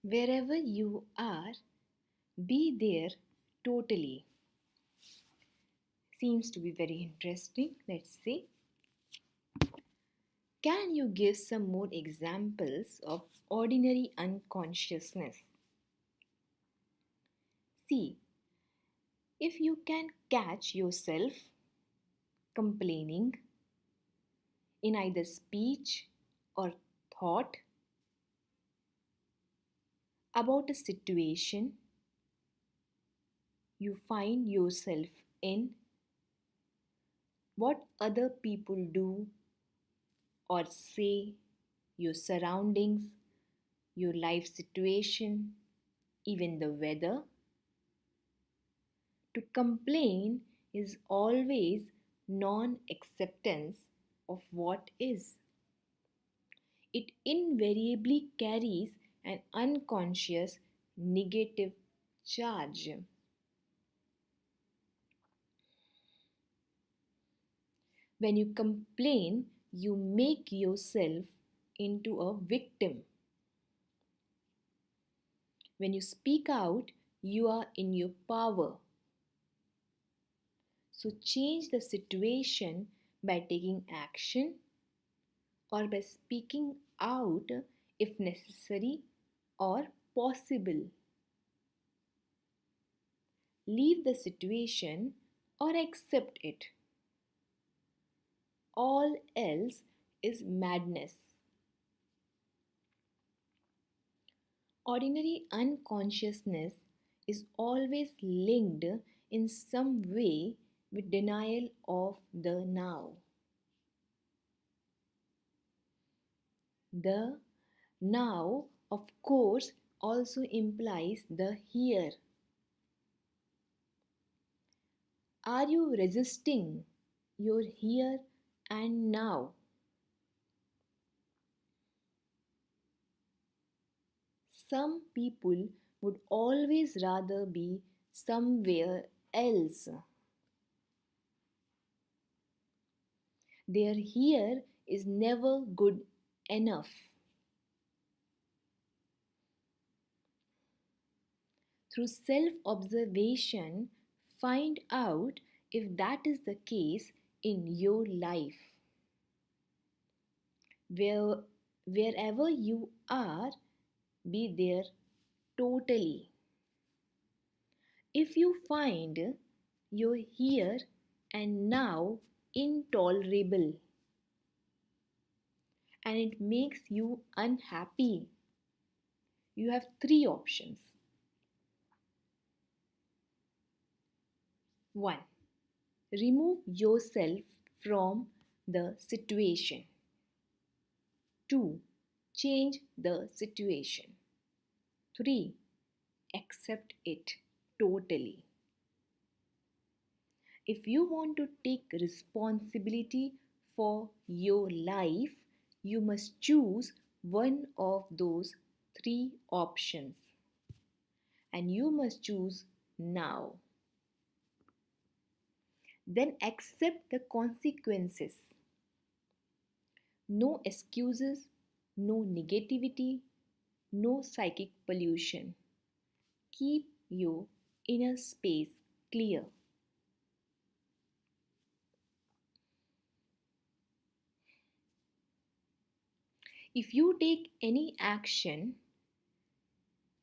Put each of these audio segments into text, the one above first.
Wherever you are, be there totally. Seems to be very interesting. Let's see. Can you give some more examples of ordinary unconsciousness? See, if you can catch yourself complaining in either speech or thought about a situation you find yourself in, what other people do or say, your surroundings, your life situation, even the weather. To complain is always non acceptance of what is. It invariably carries an unconscious negative charge. When you complain, you make yourself into a victim. When you speak out, you are in your power. So change the situation by taking action or by speaking out if necessary or possible. Leave the situation or accept it. All else is madness. Ordinary unconsciousness is always linked in some way with denial of the now. The now, of course, also implies the here. Are you resisting your here and now? Some people would always rather be somewhere else. Their here is never good enough. Through self observation, find out if that is the case in your life. Where, Wherever you are, be there totally. If you find your here and now intolerable and it makes you unhappy, you have three options. 1. Remove yourself from the situation. 2. Change the situation. 3. Accept it totally. If you want to take responsibility for your life, you must choose one of those three options. And you must choose now. Then accept the consequences. No excuses, no negativity, no psychic pollution. Keep your inner space clear. If you take any action,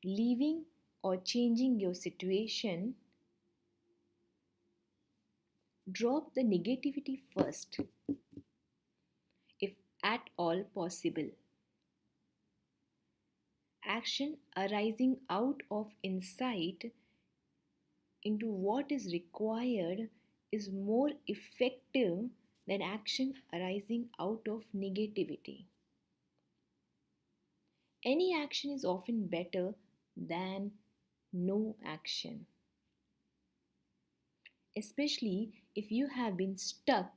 leaving or changing your situation, drop the negativity first, if at all possible. Action arising out of insight into what is required is more effective than action arising out of negativity. Any action is often better than no action, especially if you have been stuck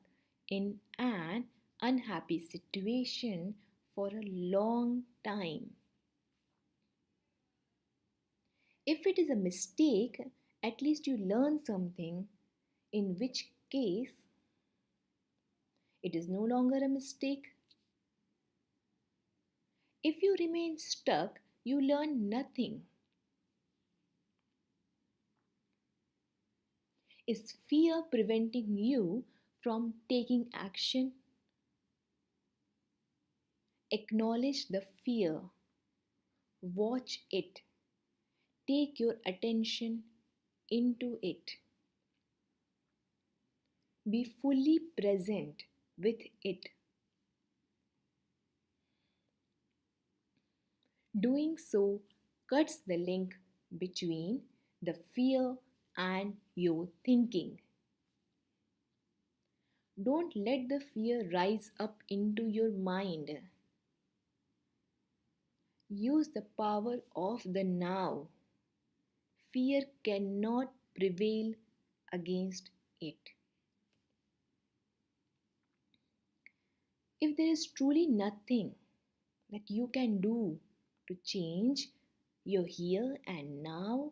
in an unhappy situation for a long time. If it is a mistake, at least you learn something, in which case it is no longer a mistake. If you remain stuck, you learn nothing. Is fear preventing you from taking action? Acknowledge the fear, watch it, take your attention into it, be fully present with it. Doing so cuts the link between the fear and your thinking. Don't let the fear rise up into your mind. Use the power of the now. Fear cannot prevail against it. If there is truly nothing that you can do to change your here and now,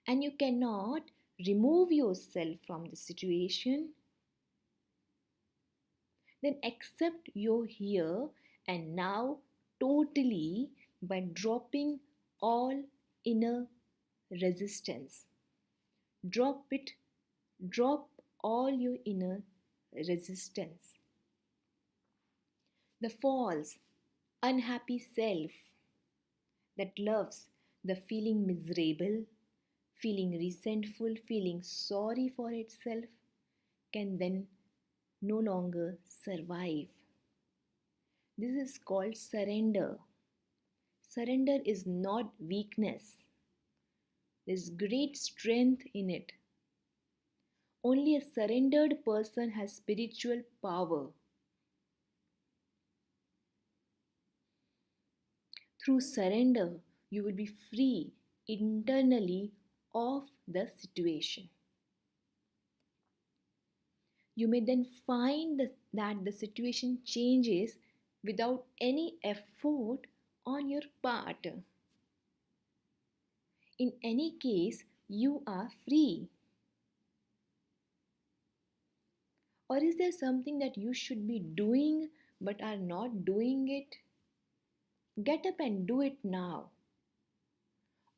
and you cannot remove yourself from the situation, then accept your here and now totally by dropping all inner resistance. Drop it, drop all your inner resistance. The false, unhappy self that loves the feeling miserable, feeling resentful, feeling sorry for itself can then no longer survive. This is called surrender. Surrender is not weakness, there's great strength in it. Only a surrendered person has spiritual power. Through surrender, you will be free internally of the situation. You may then find that the situation changes without any effort on your part. In any case, you are free. Or is there something that you should be doing but are not doing it? Get up and do it now.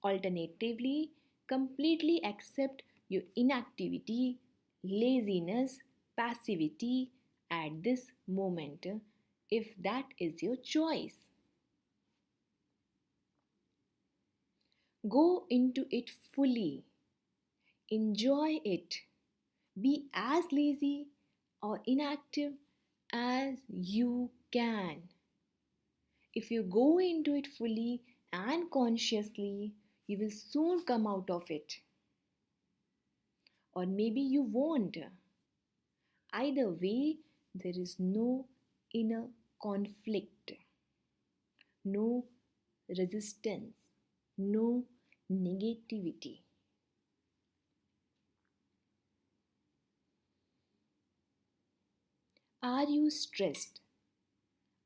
Alternatively, completely accept your inactivity, laziness, passivity at this moment if that is your choice. Go into it fully, enjoy it, be as lazy or inactive as you can. If you go into it fully and consciously, you will soon come out of it. Or maybe you won't. Either way, there is no inner conflict, no resistance, no negativity. Are you stressed?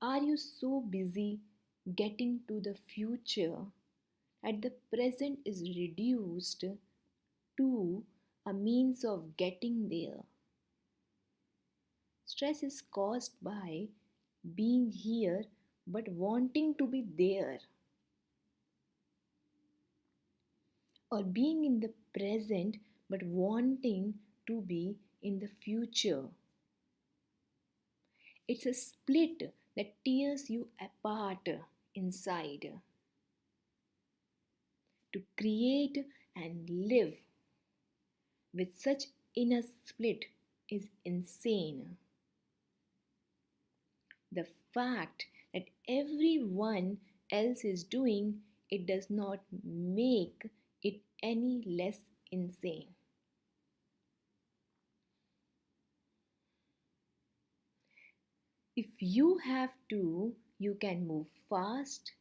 Are you so busy getting to the future that the present is reduced to a means of getting there? Stress is caused by being here but wanting to be there, or being in the present but wanting to be in the future. It's a split that tears you apart inside. To create and live with such inner split is insane. The fact that everyone else is doing it does not make it any less insane. If you have to, you can move fast,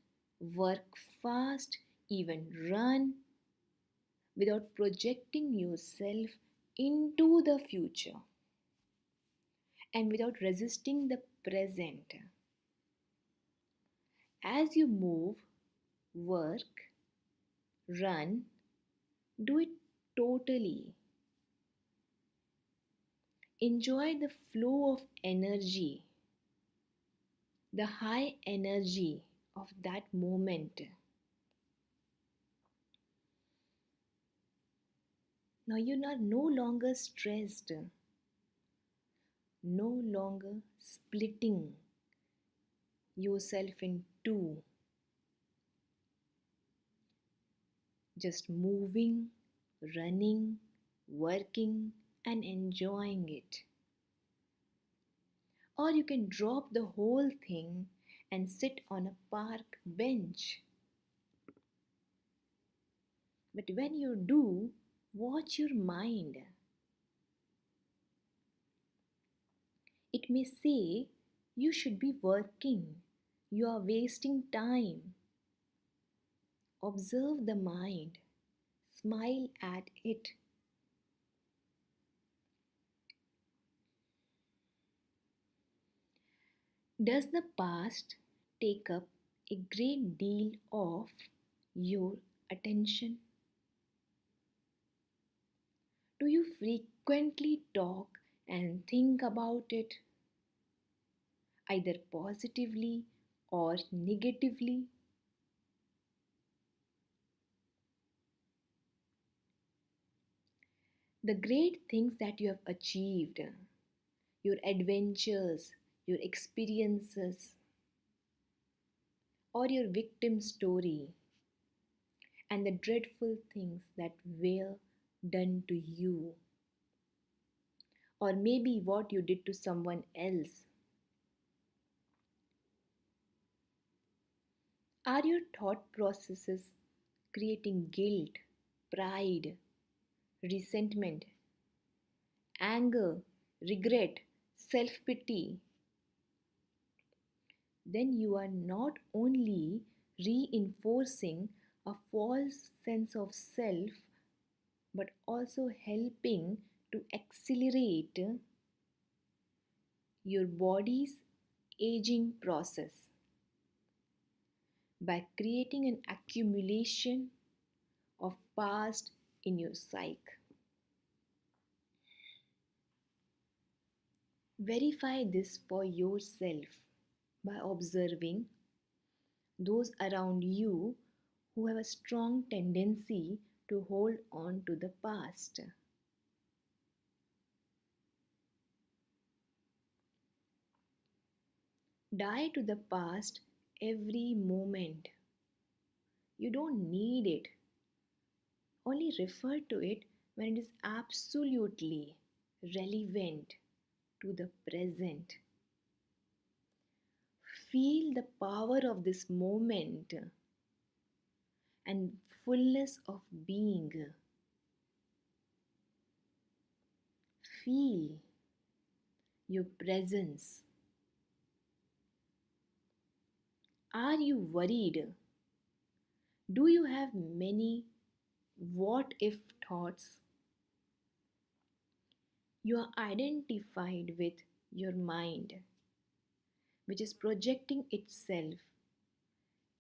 work fast, even run without projecting yourself into the future and without resisting the present. As you move, work, run, do it totally. Enjoy the flow of energy, the high energy of that moment. Now you are no longer stressed, no longer splitting yourself in two, just moving, running, working, and enjoying it. Or you can drop the whole thing and sit on a park bench. But when you do, watch your mind. It may say, you should be working, you are wasting time. Observe the mind, smile at it. Does the past take up a great deal of your attention? Do you frequently talk and think about it, either positively or negatively? The great things that you have achieved, your adventures, your experiences, or your victim story, and the dreadful things that were done to you, or maybe what you did to someone else. Are your thought processes creating guilt, pride, resentment, anger, regret, self pity? Then you are not only reinforcing a false sense of self but also helping to accelerate your body's aging process by creating an accumulation of past in your psyche. Verify this for yourself by observing those around you who have a strong tendency to hold on to the past. Die to the past every moment. You don't need it. Only refer to it when it is absolutely relevant to the present. Feel the power of this moment and fullness of being. Feel your presence. Are you worried? Do you have many what if thoughts? You are identified with your mind, which is projecting itself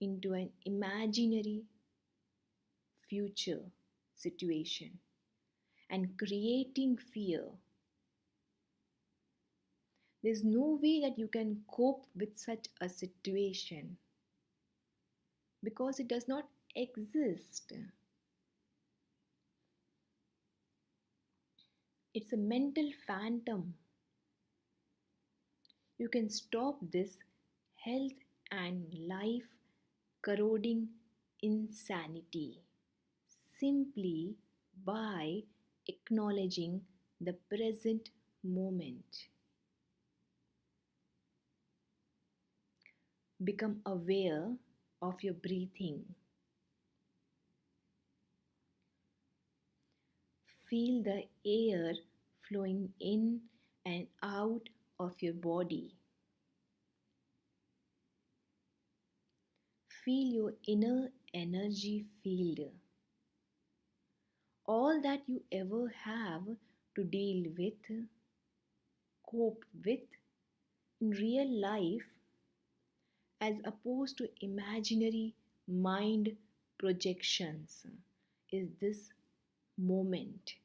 into an imaginary future situation and creating fear. There's no way that you can cope with such a situation because it does not exist. It's a mental phantom. You can stop this health and life corroding insanity simply by acknowledging the present moment. Become aware of your breathing. Feel the air flowing in and out of your body. Feel your inner energy field. All that you ever have to deal with, cope with in real life, as opposed to imaginary mind projections, is this moment.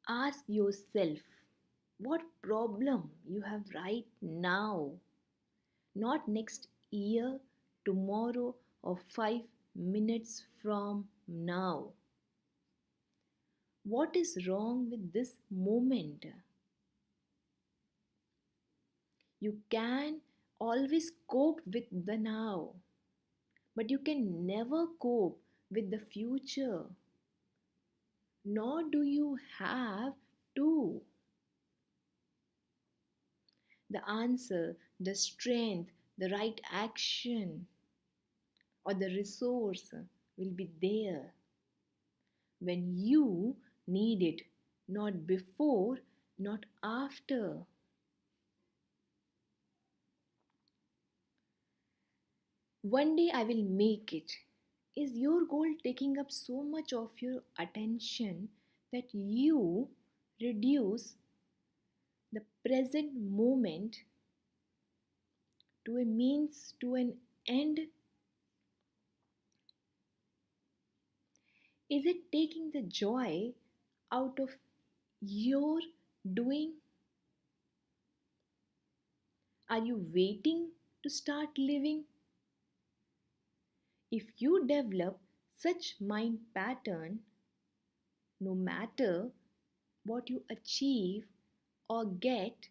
Ask yourself what problem you have right now, not next year, tomorrow, or 5 minutes from now. What is wrong with this moment? You can always cope with the now, but you can never cope with the future. Nor do you have to. The answer, the strength, the right action, or the resource will be there when you need it, not before, not after. One day I will make it. Is your goal taking up so much of your attention that you reduce the present moment to a means to an end? Is it taking the joy out of your doing? Are you waiting to start living? If you develop such mind pattern, no matter what you achieve or get,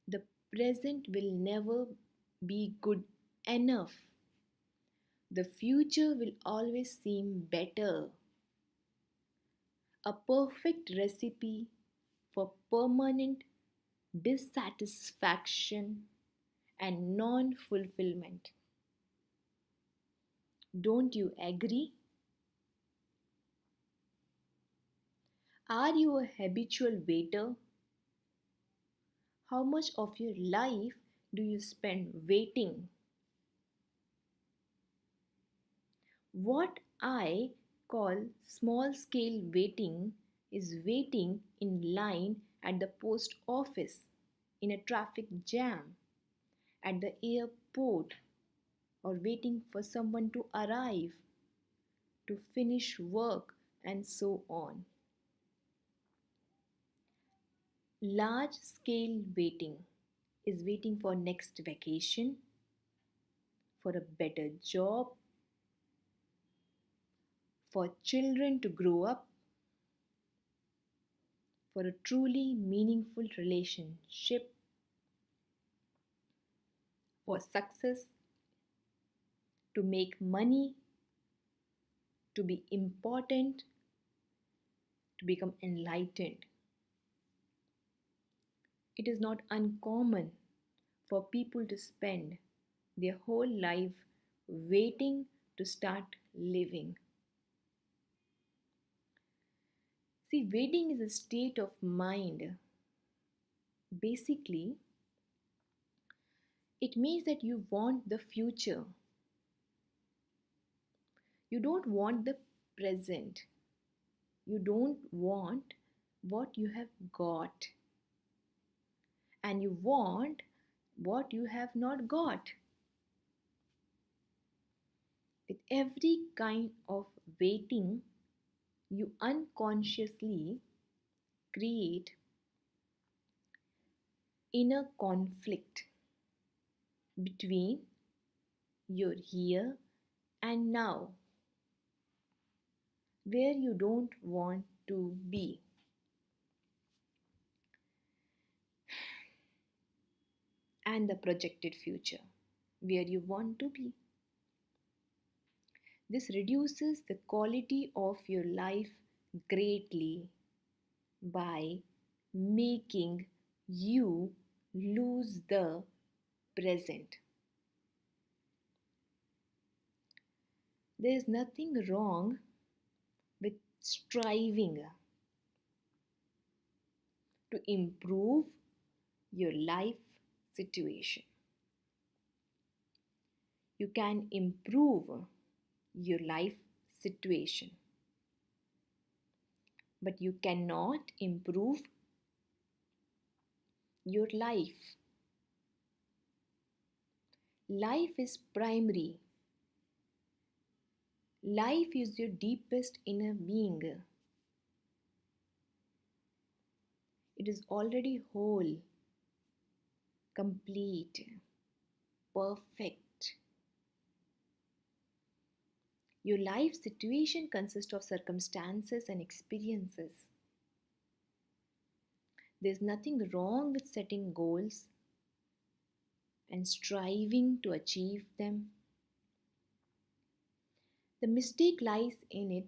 the present will never be good enough. The future will always seem better. A perfect recipe for permanent dissatisfaction and non fulfillment. Don't you agree? Are you a habitual waiter? How much of your life do you spend waiting? What I call small scale waiting is waiting in line at the post office, in a traffic jam, at the airport, or waiting for someone to arrive, to finish work, and so on. Large scale waiting is waiting for next vacation, for a better job, for children to grow up, for a truly meaningful relationship, for success, to make money, to be important, to become enlightened. It is not uncommon for people to spend their whole life waiting to start living. See, waiting is a state of mind. Basically, it means that you want the future. You don't want the present. You don't want what you have got. And you want what you have not got. With every kind of waiting, you unconsciously create inner conflict between your here and now, where you don't want to be, and the projected future, where you want to be. This reduces the quality of your life greatly by making you lose the present. There is nothing wrong with striving to improve your life situation. You can improve your life situation, but you cannot improve your life. Life is primary. Life is your deepest inner being. It is already whole, complete, perfect. Your life situation consists of circumstances and experiences. There's nothing wrong with setting goals and striving to achieve them. The mistake lies in it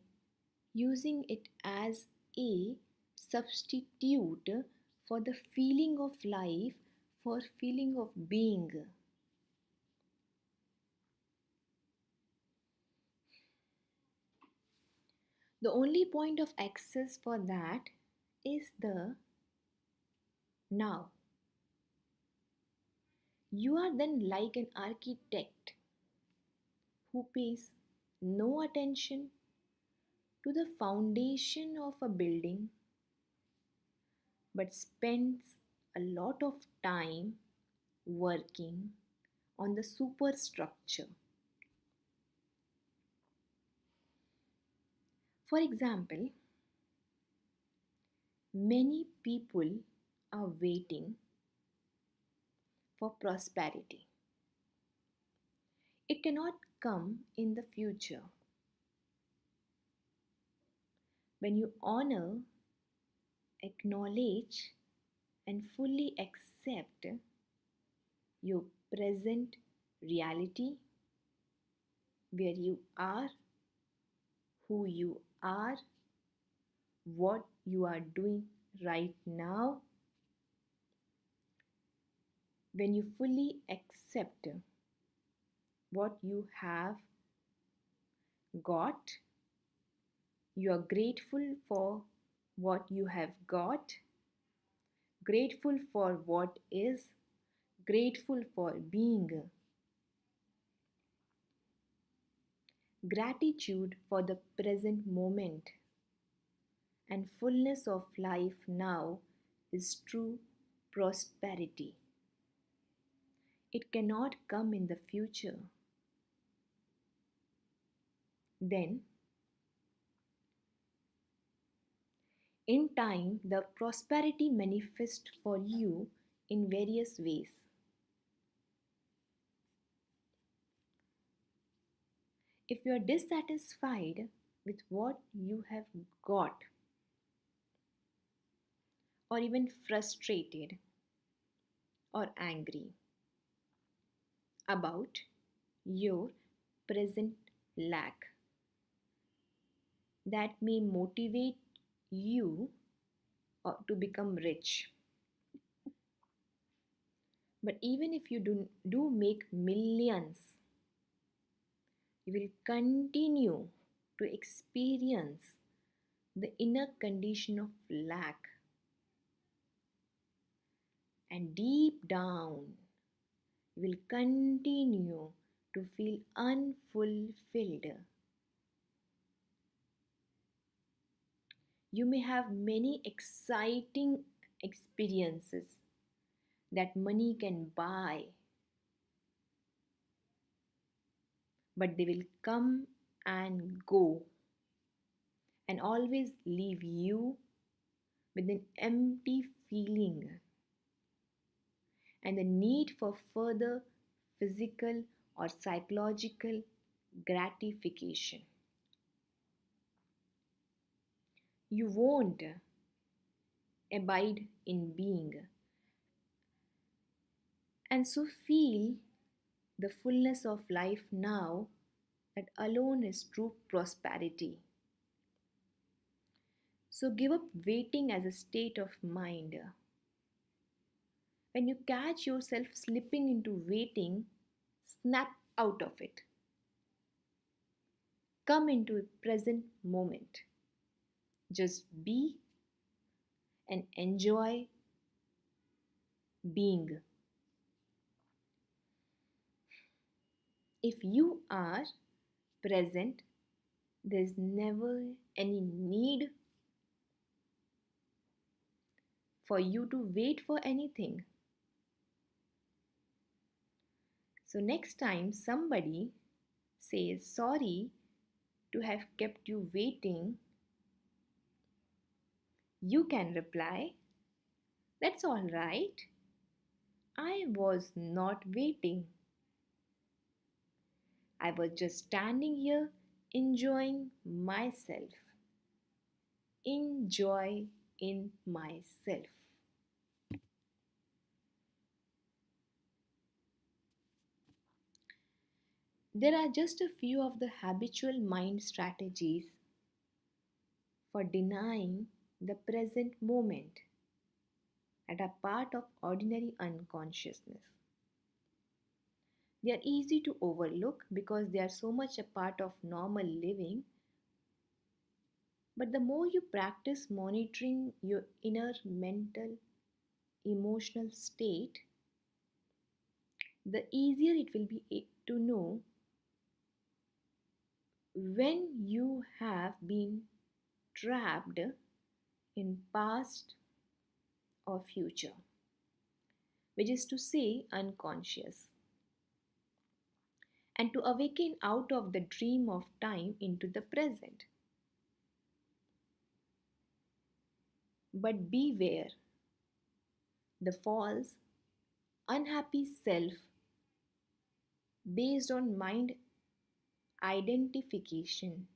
using it as a substitute for the feeling of life, for feeling of being. The only point of access for that is the now. You are then like an architect who pays no attention to the foundation of a building but spends a lot of time working on the superstructure. For example, many people are waiting for prosperity. It cannot come in the future. When you honor, acknowledge, and fully accept your present reality, where you are, who you are, what you are doing right now, when you fully accept what you have got, you are grateful for what you have got, grateful for what is, grateful for being, gratitude for the present moment, and fullness of life now is true prosperity. It cannot come in the future. Then, in time, the prosperity manifests for you in various ways. If you are dissatisfied with what you have got, or even frustrated or angry about your present lack, that may motivate you to become rich. But even if you do make millions, you will continue to experience the inner condition of lack. And deep down, you will continue to feel unfulfilled. You may have many exciting experiences that money can buy, but they will come and go and always leave you with an empty feeling and the need for further physical or psychological gratification. You won't abide in being and so feel the fullness of life now that alone is true prosperity. So give up waiting as a state of mind. When you catch yourself slipping into waiting, snap out of it. Come into a present moment. Just be and enjoy being. If you are present, there's never any need for you to wait for anything. So, next time somebody says sorry to have kept you waiting, you can reply, "That's all right. I was not waiting. I was just standing here enjoying myself, enjoy in myself. There are just a few of the habitual mind strategies for denying the present moment that are part of ordinary unconsciousness. They are easy to overlook because they are so much a part of normal living. But the more you practice monitoring your inner mental, emotional state, the easier it will be to know when you have been trapped in past or future, which is to say, unconscious, and to awaken out of the dream of time into the present. But beware the false, unhappy self based on mind identification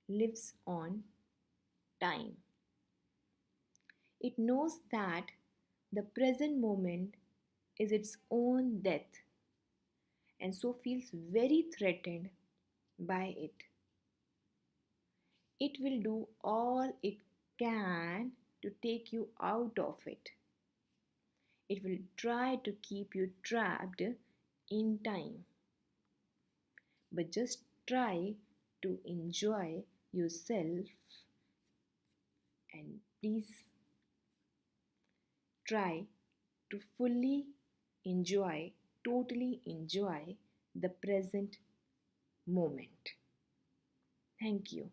lives on time. It knows that the present moment is its own death and so feels very threatened by it. It will do all it can to take you out of it. It will try to keep you trapped in time. But just try to enjoy yourself and please try to fully enjoy, totally enjoy the present moment. Thank you.